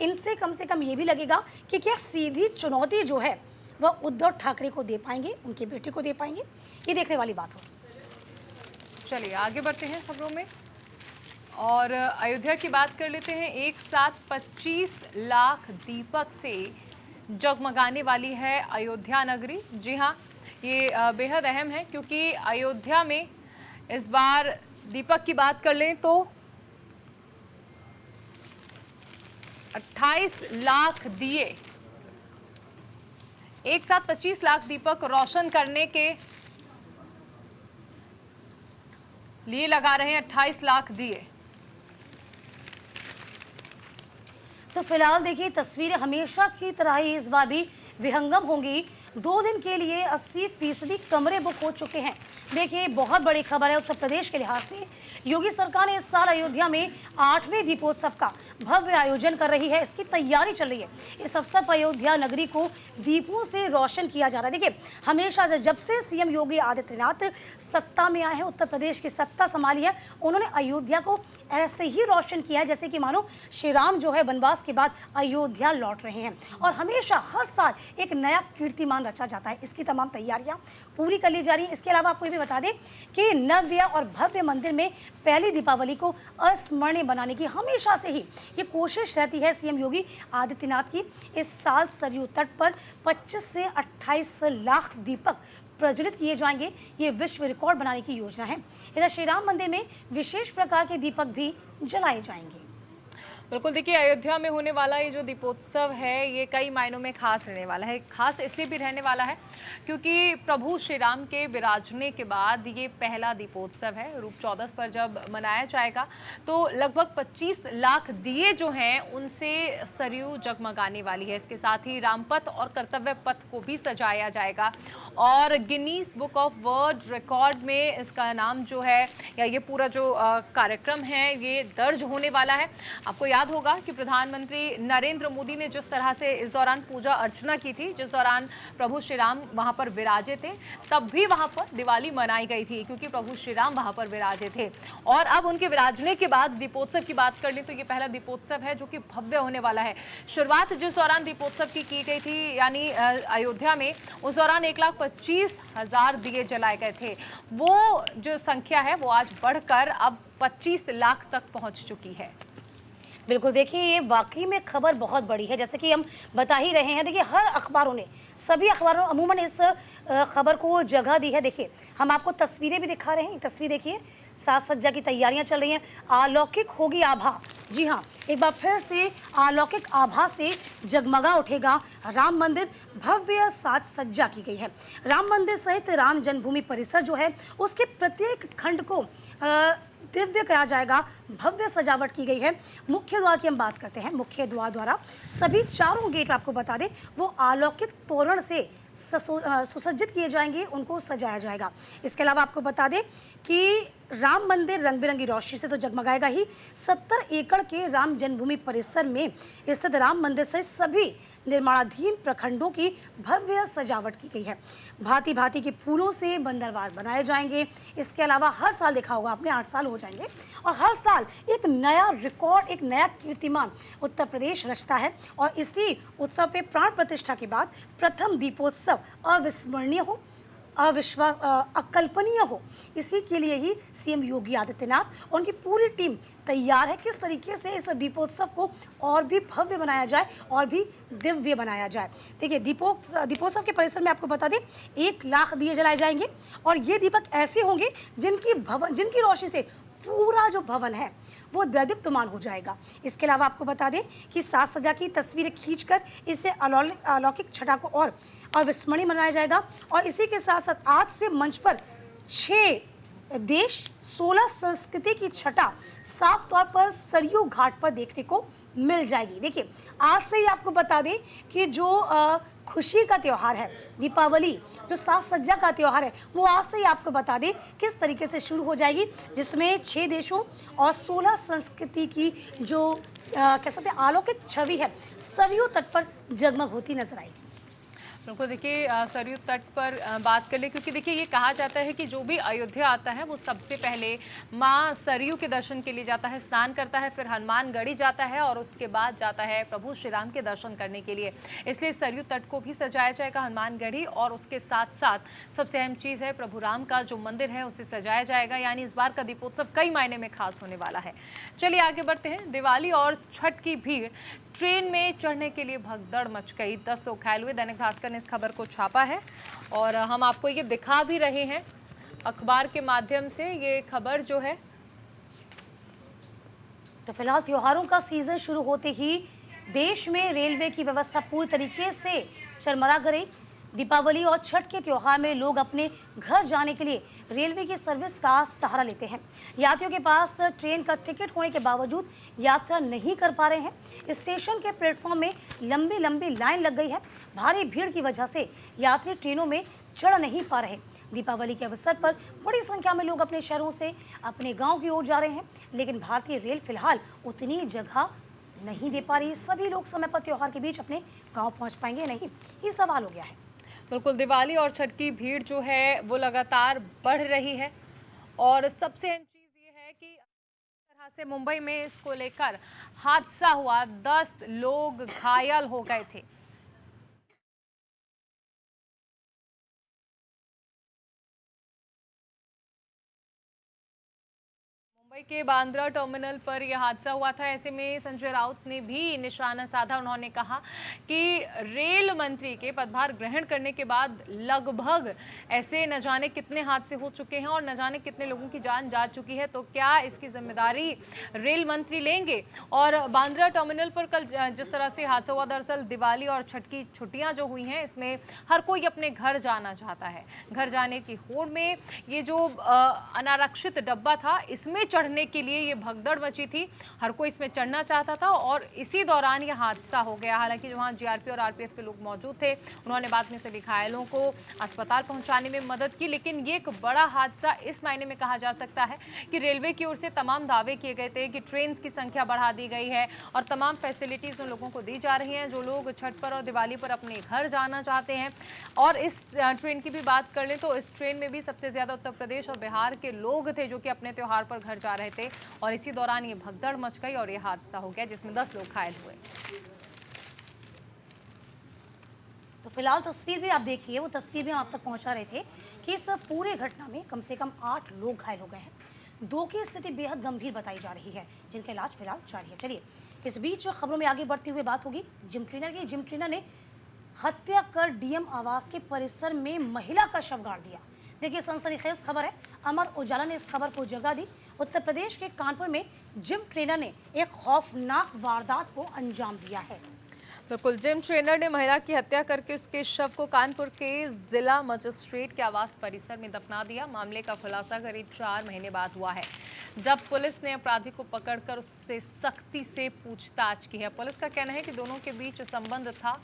इनसे कम से कम ये भी लगेगा कि क्या सीधी चुनौती जो है वह उद्धव ठाकरे को दे पाएंगे, उनके बेटे को दे पाएंगे, ये देखने वाली बात होगी। चलिए आगे बढ़ते हैं खबरों में और अयोध्या की बात कर लेते हैं। एक साथ 25 लाख दीपक से जगमगाने वाली है अयोध्या नगरी। जी हाँ, ये बेहद अहम है क्योंकि अयोध्या में इस बार दीपक की बात कर लें तो 28 लाख दिए, एक साथ 25 लाख दीपक रोशन करने के लिए लगा रहे हैं 28 लाख दिए। तो फिलहाल देखिए तस्वीरें हमेशा की तरह ही इस बार भी विहंगम होंगी। 2 दिन के लिए 80% कमरे बुक हो चुके हैं। देखिए बहुत बड़ी खबर है उत्तर प्रदेश के लिहाज से। योगी सरकार ने इस साल अयोध्या में 8वें दीपोत्सव का भव्य आयोजन कर रही है। इसकी तैयारी चल रही है। इस अवसर पर अयोध्या नगरी को दीपों से रोशन किया जा रहा है। देखिए हमेशा से जब से सीएम योगी आदित्यनाथ सत्ता में आए हैं, उत्तर प्रदेश की सत्ता संभाली है, उन्होंने अयोध्या को ऐसे ही रोशन किया है जैसे कि मानो श्री राम जो है वनवास के बाद अयोध्या लौट रहे हैं। और हमेशा हर साल एक नया कीर्तिमान रचा जाता है। इसकी तमाम तैयारियां पूरी कर ली जा रही हैं। इसके अलावा आपको ये भी बता दें कि नव्य और भव्य मंदिर में पहली दीपावली को अस्मरणीय बनाने की हमेशा से ही ये कोशिश रहती है सीएम योगी आदित्यनाथ की। इस साल सरयू तट पर 25 से 28 लाख दीपक प्रज्वलित किए जाएंगे। ये विश्व रिकॉर्ड बनाने की योजना है। इधर श्री राम मंदिर में विशेष प्रकार के दीपक भी जलाए जाएंगे। बिल्कुल, देखिए अयोध्या में होने वाला ये जो दीपोत्सव है ये कई मायनों में खास रहने वाला है। खास इसलिए भी रहने वाला है क्योंकि प्रभु श्री राम के विराजने के बाद ये पहला दीपोत्सव है। रूप 14 पर जब मनाया जाएगा तो लगभग 25 लाख दिए जो हैं उनसे सरयू जगमगाने वाली है। इसके साथ ही रामपथ और कर्तव्य पथ को भी सजाया जाएगा और Guinness book of world record में इसका नाम जो है या ये पूरा जो कार्यक्रम है ये दर्ज होने वाला है। आपको याद होगा कि प्रधानमंत्री नरेंद्र मोदी ने जिस तरह से इस दौरान पूजा अर्चना की थी, जिस दौरान प्रभु श्री राम वहां पर विराजे थे, तब भी वहां पर दिवाली मनाई गई थी क्योंकि प्रभु श्री राम वहां पर विराजे थे। और अब उनके विराजने के बाद दीपोत्सव की बात कर लें तो ये पहला दीपोत्सव है जो कि भव्य होने वाला है। शुरुआत जिस दौरान दीपोत्सव की गई थी यानी अयोध्या में, उस दौरान 1,25,000 दिए जलाए गए थे। वो जो संख्या है वो आज बढ़कर अब 25 लाख तक पहुंच चुकी है। बिल्कुल, देखिए ये वाकई में खबर बहुत बड़ी है। जैसे कि हम बता ही रहे हैं, देखिए हर अखबारों ने, सभी अखबारों ने अमूमन इस खबर को जगह दी है। देखिए हम आपको तस्वीरें भी दिखा रहे हैं। तस्वीर देखिए, साज सज्जा की तैयारियां चल रही हैं। अलौकिक होगी आभा। जी हाँ, एक बार फिर से अलौकिक आभा से जगमगा उठेगा राम मंदिर। भव्य साज सज्जा की गई है। राम मंदिर सहित राम जन्मभूमि परिसर जो है उसके प्रत्येक खंड को दिव्य कहा जाएगा। भव्य सजावट की गई है। मुख्य द्वार की हम बात करते हैं। मुख्य द्वार द्वारा सभी चारों गेट आपको बता दें वो अलौकिक तोरण से सुसज्जित किए जाएंगे, उनको सजाया जाएगा। इसके अलावा आपको बता दें कि राम मंदिर रंग बिरंगी रोशनी से तो जगमगाएगा ही। 70 एकड़ के राम जन्मभूमि परिसर में स्थित राम मंदिर से सभी निर्माणाधीन प्रखंडों की भव्य सजावट की गई है। भांति भांति के फूलों से बंदरवाल बनाए जाएंगे। इसके अलावा हर साल देखा होगा आपने, 8 साल हो जाएंगे और हर साल एक नया रिकॉर्ड, एक नया कीर्तिमान उत्तर प्रदेश रचता है। और इसी उत्सव पे प्राण प्रतिष्ठा के बाद प्रथम दीपोत्सव अविस्मरणीय हो, अकल्पनीय हो। इसी के लिए ही सीएम योगी आदित्यनाथ और उनकी पूरी टीम तैयार है किस तरीके से इस दीपोत्सव को और भी भव्य बनाया जाए और भी दिव्य बनाया जाए। देखिए दीपोत्सव के परिसर में आपको बता दें 1 लाख दिए जलाए जाएंगे और ये दीपक ऐसे होंगे जिनकी रोशनी से पूरा जो भवन है वो दैदीप्यमान हो जाएगा। इसके अलावा आपको बता दें कि साज सज्जा की तस्वीरें खींचकर इसे अलौकिक छटा को और अविस्मरणीय बनाया जाएगा। और इसी के साथ साथ आज से मंच पर 6 देश 16 संस्कृति की छटा साफ तौर पर सरयू घाट पर देखने को मिल जाएगी। देखिए, आज से ही आपको बता दें कि जो खुशी का त्यौहार है दीपावली, जो साज सज्जा का त्यौहार है, वो आज से ही आपको बता दें किस तरीके से शुरू हो जाएगी, जिसमें 6 देशों और 16 संस्कृति की जो कह सकते हैं अलौकिक छवि है सरयू तट पर जगमग होती नजर आएगी। बिल्कुल, देखिए सरयू तट पर बात कर ले, क्योंकि देखिए ये कहा जाता है कि जो भी अयोध्या आता है वो सबसे पहले माँ सरयू के दर्शन के लिए जाता है, स्नान करता है, फिर हनुमानगढ़ी जाता है और उसके बाद जाता है प्रभु श्री राम के दर्शन करने के लिए। इसलिए सरयू तट को भी सजाया जाएगा हनुमानगढ़ी, और उसके साथ साथ सबसे अहम चीज़ है प्रभु राम का जो मंदिर है उसे सजाया जाएगा। यानी इस बार का दीपोत्सव कई मायने में खास होने वाला है। चलिए आगे बढ़ते हैं। दिवाली और छठ की भीड़, ट्रेन में चढ़ने के लिए भगदड़ मच गई, 10 लोग घायल हुए। दैनिक भास्कर ने इस खबर को छापा है और हम आपको ये दिखा भी रहे हैं अखबार के माध्यम से ये खबर जो है। तो फिलहाल त्योहारों का सीजन शुरू होते ही देश में रेलवे की व्यवस्था पूरी तरीके से चरमरा गई। दीपावली और छठ के त्यौहार में लोग अपने घर जाने के लिए रेलवे की सर्विस का सहारा लेते हैं। यात्रियों के पास ट्रेन का टिकट होने के बावजूद यात्रा नहीं कर पा रहे हैं। स्टेशन के प्लेटफॉर्म में लंबी लंबी लाइन लग गई है। भारी भीड़ की वजह से यात्री ट्रेनों में चढ़ नहीं पा रहे। दीपावली के अवसर पर बड़ी संख्या में लोग अपने शहरों से अपने गाँव की ओर जा रहे हैं, लेकिन भारतीय रेल फिलहाल उतनी जगह नहीं दे पा रही। सभी लोग समय पर त्योहार के बीच अपने गाँव पहुँच पाएंगे नहीं, ये सवाल हो गया है। बिल्कुल, दिवाली और छठ की भीड़ जो है वो लगातार बढ़ रही है और सबसे अहम चीज़ ये है कि तरह से मुंबई में इसको लेकर हादसा हुआ, 10 लोग घायल हो गए थे। मुंबई के बांद्रा टर्मिनल पर यह हादसा हुआ था। ऐसे में संजय राउत ने भी निशाना साधा। उन्होंने कहा कि रेल मंत्री के पदभार ग्रहण करने के बाद लगभग ऐसे न जाने कितने हादसे हो चुके हैं और न जाने कितने लोगों की जान जा चुकी है, तो क्या इसकी जिम्मेदारी रेल मंत्री लेंगे? और बांद्रा टर्मिनल पर कल जिस तरह से हादसा हुआ, दरअसल दिवाली और छठ की छुट्टियां जो हुई हैं इसमें हर कोई अपने घर जाना चाहता है। घर जाने की होड़ में ये जो अनारक्षित डब्बा था इसमें चढ़ने के लिए ये भगदड़ मची थी। हर कोई इसमें चढ़ना चाहता था और इसी दौरान ये हादसा हो गया। हालांकि वहाँ जीआरपी और आरपीएफ के लोग मौजूद थे, उन्होंने बाद में सभी घायलों को अस्पताल पहुंचाने में मदद की। लेकिन ये एक बड़ा हादसा इस मायने में कहा जा सकता है कि रेलवे की ओर से तमाम दावे किए गए थे कि ट्रेन की संख्या बढ़ा दी गई है और तमाम फैसिलिटीज उन लोगों को दी जा रही हैं जो लोग छठ पर और दिवाली पर अपने घर जाना चाहते हैं। और इस ट्रेन की भी बात कर लें तो इस ट्रेन में भी सबसे ज्यादा उत्तर प्रदेश और बिहार के लोग थे जो कि अपने त्योहार पर घर जा रहे थे और इसी दौरान ये भगदड़ मच गई और ये हादसा हो गया जिसमें 10 लोग घायल हुए। तो फिलहाल तस्वीर भी आप देखिए, वो तस्वीर भी हम आप तक पहुंचा रहे थे कि इस पूरे घटना में कम से कम 8 लोग घायल हो गए हैं। 2 की स्थिति बेहद गंभीर बताई जा रही है, जिनका इलाज फिलहाल जारी है। चलिए इस बीच खबरों में आगे बढ़ते हुए बात होगी जिम ट्रेनर की। जिम ट्रेनर ने हत्या कर डीएम आवास के परिसर में महिला का शव गाड़ दिया। देखिए सनसनीखेज खबर है, अमर उजाला ने इस खबर को जगह दी। उत्तर प्रदेश के कानपुर में जिम ट्रेनर ने एक खौफनाक वारदात को अंजाम दिया है। बिल्कुल, जिम ट्रेनर ने महिला की हत्या करके उसके शव को कानपुर के जिला मजिस्ट्रेट के आवास परिसर में दफना दिया। मामले का खुलासा करीब 4 महीने बाद हुआ है, जब पुलिस ने अपराधी को पकड़कर उससे सख्ती से पूछताछ की है। पुलिस का कहना है कि दोनों के बीच संबंध था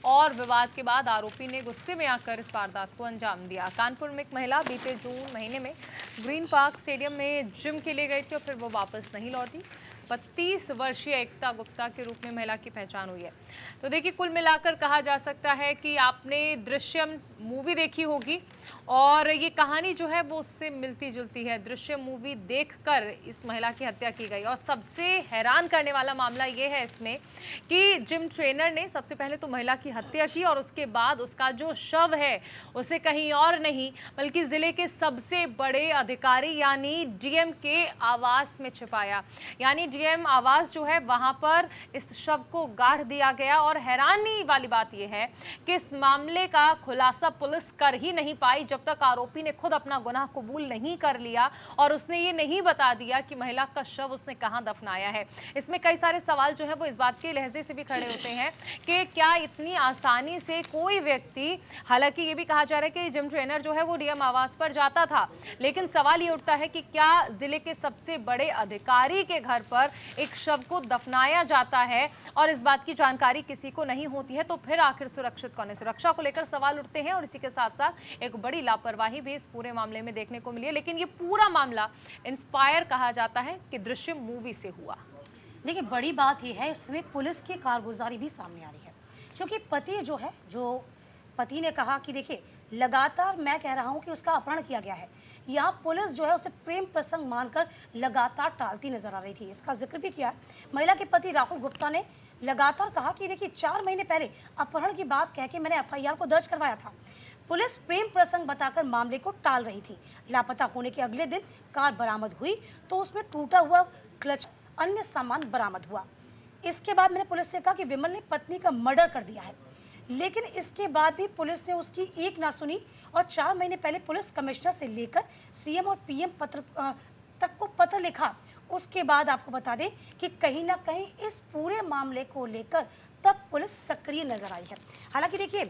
और विवाद के बाद आरोपी ने गुस्से में आकर इस वारदात को अंजाम दिया। कानपुर में एक महिला बीते जून महीने में ग्रीन पार्क स्टेडियम में जिम के लिए गई थी और फिर वो वापस नहीं लौटी। 32 वर्षीय एकता गुप्ता के रूप में महिला की पहचान हुई है। तो देखिए, कुल मिलाकर कहा जा सकता है कि आपने दृश्यम मूवी देखी होगी और ये कहानी जो है वो उससे मिलती जुलती है। दृश्यम मूवी देखकर इस महिला की हत्या की गई और सबसे हैरान करने वाला मामला ये है इसमें कि जिम ट्रेनर ने सबसे पहले तो महिला की हत्या की और उसके बाद उसका जो शव है उसे कहीं और नहीं बल्कि जिले के सबसे बड़े अधिकारी यानी डीएम के आवास में छिपाया। यानी डीएम आवास जो है वहां पर इस शव को गाड़ दिया गया। और हैरानी वाली बात यह है कि इस मामले का खुलासा पुलिस कर ही नहीं पाई जब तक आरोपी ने खुद अपना गुनाह कबूल नहीं कर लिया और उसने ये नहीं बता दिया कि महिला का शव उसने कहां दफनाया है। इसमें कई सारे सवाल जो है वो इस बात के लहजे से भी खड़े होते हैं कि क्या इतनी आसानी से कोई व्यक्ति, हालांकि ये भी कहा जा रहा है कि जिम ट्रेनर जो है वो डीएम आवास पर जाता था, लेकिन सवाल ये उठता है कि क्या जिले के सबसे बड़े अधिकारी के घर पर एक शव को दफनाया जाता है और इस बात की जानकारी किसी को नहीं होती है, तो फिर आखिर सुरक्षित कौन है। सुरक्षा को लेकर सवाल उठते हैं और इसी के साथ साथ एक बड़ी लापरवाही भी इस पूरे मामले में देखने को मिली है। लेकिन ये पूरा मामला इंस्पायर कहा जाता है कि दृश्यम मूवी से हुआ। देखिए, बड़ी बात यह है इसमें पुलिस की कारगुजारी भी सामने आ रही है, क्योंकि पति जो है, जो पति ने कहा कि देखिए लगातार मैं कह रहा हूं कि उसका अपहरण किया गया है, यहाँ पुलिस जो है उसे प्रेम प्रसंग मानकर लगातार टालती नजर आ रही थी। इसका जिक्र भी किया है महिला के पति राहुल गुप्ता ने, लगातार कहा कि देखिए 4 महीने पहले अपहरण की बात कह के मैंने एफआईआर को दर्ज करवाया था। पुलिस प्रेम प्रसंग बताकर मामले को टाल रही थी। लापता होने के अगले दिन कार बरामद हुई तो उसमें टूटा हुआ क्लच, अन्य सामान बरामद हुआ। इसके बाद मैंने पुलिस से कहा कि विमल ने पत्नी का मर्डर कर दिया है, लेकिन इसके बाद भी पुलिस ने उसकी एक ना सुनी और 4 महीने पहले पुलिस कमिश्नर से लेकर सीएम और पीएम तक को पत्र लिखा। उसके बाद आपको बता दें कि कहीं ना कहीं इस पूरे मामले को लेकर तब पुलिस सक्रिय नजर आई है। हालांकि देखिए,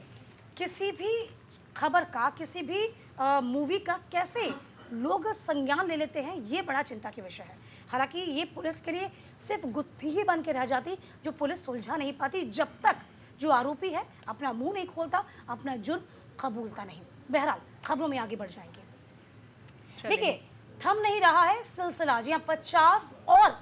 किसी भी खबर का, किसी भी मूवी का कैसे लोग संज्ञान ले लेते हैं, ये बड़ा चिंता की विषय है। हालांकि ये पुलिस के लिए सिर्फ गुत्थी ही बन के रह जाती जो पुलिस सुलझा नहीं पाती जब तक जो आरोपी है अपना मुंह नहीं खोलता, अपना जुर्म कबूलता नहीं। बहरहाल खबरों में आगे बढ़ जाएंगे। देखिए, थम नहीं रहा है सिलसिला। जी हाँ, 50 और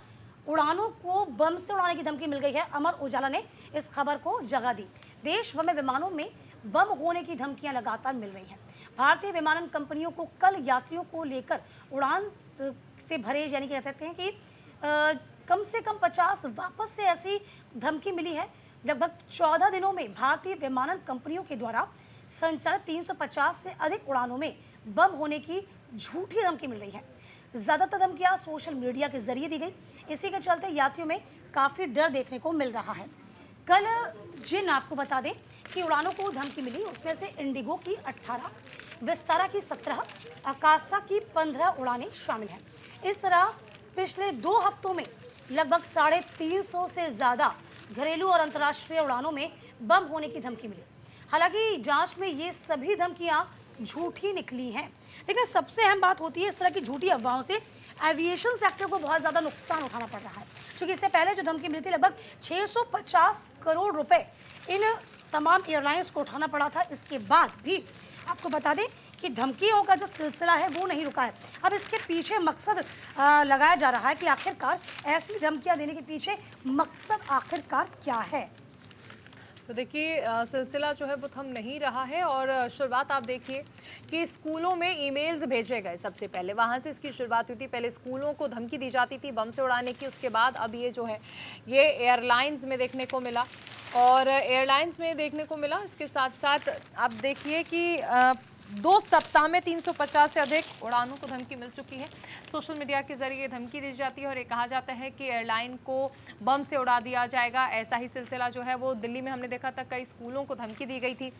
उड़ानों को बम से उड़ाने की धमकी मिल गई है। अमर उजाला ने इस खबर को जगह दी। देश भर में विमानों में बम होने की धमकियां लगातार मिल रही हैं। भारतीय विमानन कंपनियों को कल यात्रियों को लेकर उड़ान से भरे, यानी कि कहते हैं कि कम से कम 50 वापस से ऐसी धमकी मिली है। लगभग 14 दिनों में भारतीय विमानन कंपनियों के द्वारा संचालित 350 से अधिक उड़ानों में बम होने की झूठी धमकी मिल रही है। ज़्यादातर धमकियां सोशल मीडिया के जरिए दी गई। इसी के चलते यात्रियों में काफ़ी डर देखने को मिल रहा है। कल जिन आपको बता दें कि उड़ानों को धमकी मिली, उसमें से इंडिगो की 18, विस्तारा की 17, आकाशा की 15 उड़ानें शामिल हैं। इस तरह पिछले 2 हफ्तों में लगभग 350 से ज़्यादा घरेलू और अंतर्राष्ट्रीय उड़ानों में बम होने की धमकी मिली। हालांकि जांच में ये सभी धमकियां झूठी निकली हैं, लेकिन सबसे अहम बात होती है इस तरह की झूठी अफवाहों से एविएशन सेक्टर को बहुत ज़्यादा नुकसान उठाना पड़ रहा है। क्योंकि इससे पहले जो धमकी मिली थी, लगभग 650 करोड़ रुपए इन तमाम एयरलाइंस को उठाना पड़ा था। इसके बाद भी आपको बता दें कि धमकियों का जो सिलसिला है वो नहीं रुका है। अब इसके पीछे मकसद लगाया जा रहा है कि आखिरकार ऐसी धमकियां देने के पीछे मकसद आखिरकार क्या है। तो देखिए, सिलसिला जो है वो थम नहीं रहा है और शुरुआत आप देखिए कि स्कूलों में ईमेल्स भेजे गए। सबसे पहले वहाँ से इसकी शुरुआत हुई थी। पहले स्कूलों को धमकी दी जाती थी बम से उड़ाने की, उसके बाद अब ये जो है ये एयरलाइंस में देखने को मिला और एयरलाइंस में देखने को मिला। इसके साथ साथ आप देखिए कि 2 सप्ताह में 350 से अधिक उड़ानों को धमकी मिल चुकी है। सोशल मीडिया के जरिए धमकी दी जाती है और ये कहा जाता है कि एयरलाइन को बम से उड़ा दिया जाएगा। ऐसा ही सिलसिला जो है वो दिल्ली में हमने देखा था, कई स्कूलों को धमकी दी गई थी।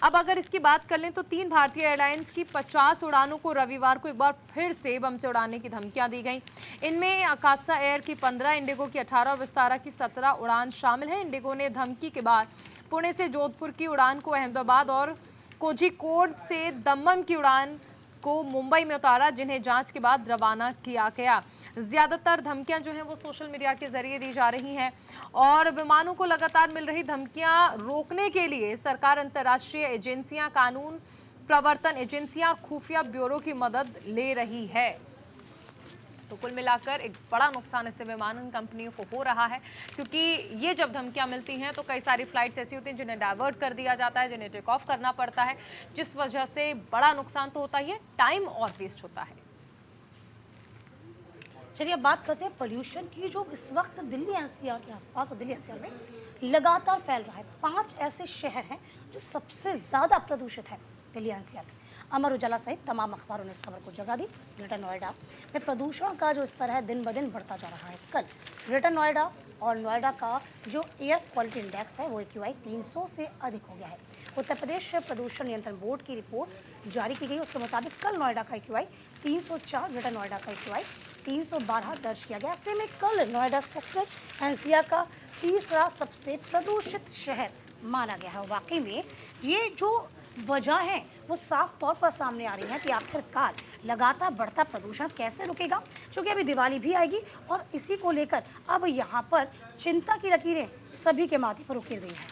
अब अगर इसकी बात कर लें तो 3 भारतीय एयरलाइंस की 50 उड़ानों को रविवार को एक बार फिर से बम से उड़ाने की धमकियाँ दी गई। इनमें आकाशा एयर की 15, इंडिगो की 18 और विस्तारा की 17 उड़ान शामिल है। इंडिगो ने धमकी के बाद पुणे से जोधपुर की उड़ान को अहमदाबाद और कोझिकोड से दमन की उड़ान को मुंबई में उतारा, जिन्हें जांच के बाद रवाना किया गया। ज़्यादातर धमकियां जो हैं वो सोशल मीडिया के जरिए दी जा रही हैं और विमानों को लगातार मिल रही धमकियां रोकने के लिए सरकार अंतर्राष्ट्रीय एजेंसियां, कानून प्रवर्तन एजेंसियां और खुफिया ब्यूरो की मदद ले रही है। तो कुल मिलाकर एक बड़ा नुकसान इससे विमानन कंपनियों को हो रहा है, क्योंकि ये जब धमकियां मिलती हैं तो कई सारी फ्लाइट्स ऐसी होती हैं जिन्हें डाइवर्ट कर दिया जाता है, जिन्हें टेक ऑफ करना पड़ता है, जिस वजह से बड़ा नुकसान तो होता ही है, टाइम और वेस्ट होता है। चलिए अब बात करते हैं पोल्यूशन की, जो इस वक्त दिल्ली एनसीआर के आसपास और दिल्ली एनसीआर में लगातार फैल रहा है। 5 ऐसे शहर हैं जो सबसे ज़्यादा प्रदूषित है दिल्ली एनसीआर में। अमर उजाला सहित तमाम अखबारों ने इस खबर को जगह दी। ग्रेटर नोएडा में प्रदूषण का जो स्तर है दिन ब दिन बढ़ता जा रहा है। कल ग्रेटर नोएडा और नोएडा का जो एयर क्वालिटी इंडेक्स है वो AQI 300 से अधिक हो गया है। उत्तर प्रदेश प्रदूषण नियंत्रण बोर्ड की रिपोर्ट जारी की गई। उसके मुताबिक कल नोएडा का AQI 304, ग्रेटर नोएडा का AQI 312 दर्ज किया गया। ऐसे में कल नोएडा सेक्टर NCR का तीसरा सबसे प्रदूषित शहर माना गया है। वाकई में ये जो वजह है वो साफ तौर पर सामने आ रही है कि आखिरकार लगातार बढ़ता प्रदूषण कैसे रुकेगा, क्योंकि अभी दिवाली भी आएगी और इसी को लेकर अब यहाँ पर चिंता की लकीरें सभी के माथे पर उकेर गई हैं।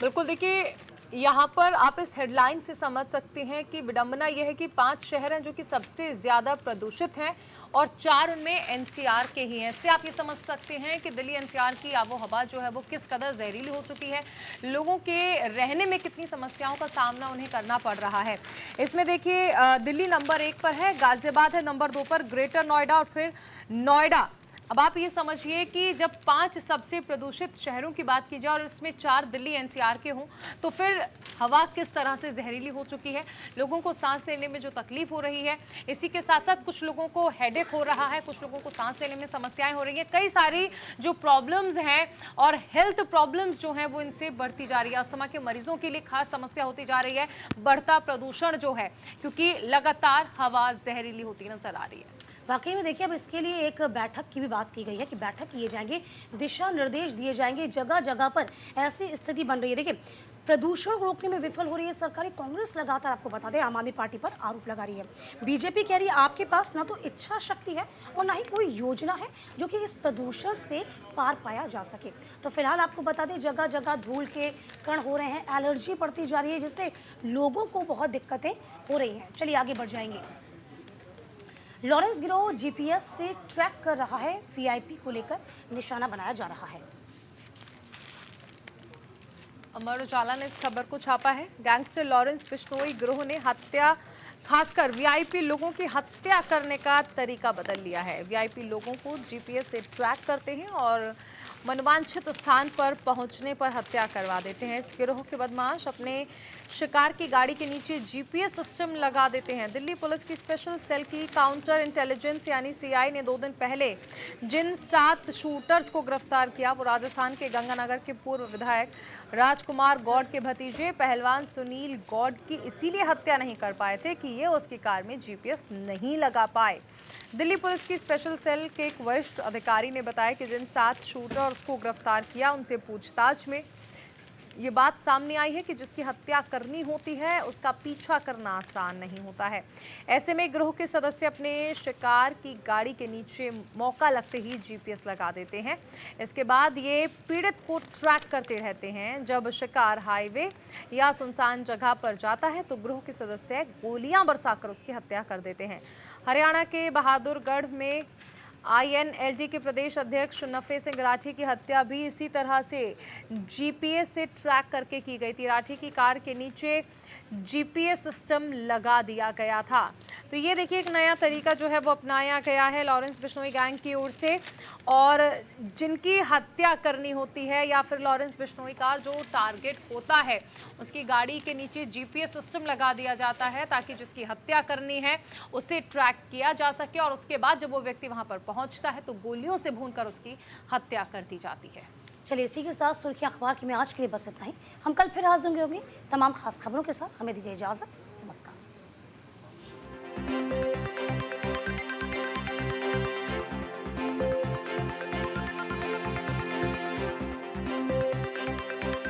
बिल्कुल, देखिए यहाँ पर आप इस हेडलाइन से समझ सकते हैं कि विडंबना यह है कि 5 शहर हैं जो कि सबसे ज़्यादा प्रदूषित हैं और 4 उनमें NCR के ही हैं। इससे आप ये समझ सकते हैं कि दिल्ली NCR की आबो हवा जो है वो किस कदर जहरीली हो चुकी है, लोगों के रहने में कितनी समस्याओं का सामना उन्हें करना पड़ रहा है। इसमें देखिए दिल्ली नंबर 1 पर है, गाजियाबाद है नंबर 2 पर, ग्रेटर नोएडा और फिर नोएडा। अब आप ये समझिए कि जब 5 सबसे प्रदूषित शहरों की बात की जाए और उसमें 4 दिल्ली NCR के हों तो फिर हवा किस तरह से जहरीली हो चुकी है, लोगों को सांस लेने में जो तकलीफ हो रही है, इसी के साथ साथ कुछ लोगों को हेडेक हो रहा है, कुछ लोगों को सांस लेने में समस्याएं हो रही हैं, कई सारी जो प्रॉब्लम्स हैं और हेल्थ प्रॉब्लम्स जो हैं वो इनसे बढ़ती जा रही है। अस्थमा के मरीजों के लिए खास समस्या होती जा रही है बढ़ता प्रदूषण जो है, क्योंकि लगातार हवा जहरीली होती नजर आ रही है। वाकई में देखिए अब इसके लिए एक बैठक की भी बात की गई है कि बैठक किए जाएंगे, दिशा निर्देश दिए जाएंगे। जगह जगह पर ऐसी स्थिति बन रही है। देखिए प्रदूषण रोकने में विफल हो रही है सरकारी। कांग्रेस लगातार आपको बता दें आम आदमी पार्टी पर आरोप लगा रही है। बीजेपी कह रही है आपके पास ना तो इच्छा शक्ति है और ना ही कोई योजना है जो कि इस प्रदूषण से पार पाया जा सके। तो फिलहाल आपको बता दें जगह जगह धूल के कण हो रहे हैं, एलर्जी बढ़ती जा रही है जिससे लोगों को बहुत दिक्कतें हो रही हैं। चलिए आगे बढ़ जाएंगे। लॉरेंस गिरोह GPS से ट्रैक कर रहा है, VIP को लेकर निशाना बनाया जा रहा है। अमर उजाला ने इस खबर को छापा है। गैंगस्टर लॉरेंस बिश्नोई गिरोह ने हत्या, खासकर VIP लोगों की हत्या करने का तरीका बदल लिया है। VIP लोगों को GPS से ट्रैक करते हैं और मनवांछित स्थान पर पहुंचने पर हत्या करवा देते हैं। इस गिरोह के बदमाश अपने शिकार की गाड़ी के नीचे GPS सिस्टम लगा देते हैं। दिल्ली पुलिस की स्पेशल सेल की काउंटर इंटेलिजेंस यानी CI ने 2 दिन पहले जिन 7 शूटर्स को गिरफ्तार किया वो राजस्थान के गंगानगर के पूर्व विधायक राजकुमार गौड़ के भतीजे पहलवान सुनील गौड़ की इसीलिए हत्या नहीं कर पाए थे कि ये उसकी कार में GPS नहीं लगा पाए। दिल्ली पुलिस की स्पेशल सेल के एक वरिष्ठ अधिकारी ने बताया कि जिन 7 शूटर्स को गिरफ्तार किया उनसे पूछताछ में ये बात सामने आई है कि जिसकी हत्या करनी होती है उसका पीछा करना आसान नहीं होता है। ऐसे में गिरोह के सदस्य अपने शिकार की गाड़ी के नीचे मौका लगते ही GPS लगा देते हैं। इसके बाद ये पीड़ित को ट्रैक करते रहते हैं। जब शिकार हाईवे या सुनसान जगह पर जाता है तो गिरोह के सदस्य गोलियां बरसाकर उसकी हत्या कर देते हैं। हरियाणा के बहादुरगढ़ में INLD के प्रदेश अध्यक्ष नफे सिंह राठी की हत्या भी इसी तरह से GPS से ट्रैक करके की गई थी। राठी की कार के नीचे GPS सिस्टम लगा दिया गया था। तो ये देखिए एक नया तरीका जो है वो अपनाया गया है लॉरेंस बिश्नोई गैंग की ओर से, और जिनकी हत्या करनी होती है या फिर लॉरेंस बिश्नोई का जो टारगेट होता है उसकी गाड़ी के नीचे GPS सिस्टम लगा दिया जाता है ताकि जिसकी हत्या करनी है उसे ट्रैक किया जा सके और उसके बाद जब वो व्यक्ति वहां पर पहुंचता है तो गोलियों से भूनकर उसकी हत्या कर दी जाती है। चलिए इसी के साथ सुर्खियां अखबार की में आज के लिए बस इतना ही। हम कल फिर हाजिर होंगे तमाम खास खबरों के साथ। हमें दीजिए इजाजत। नमस्कार।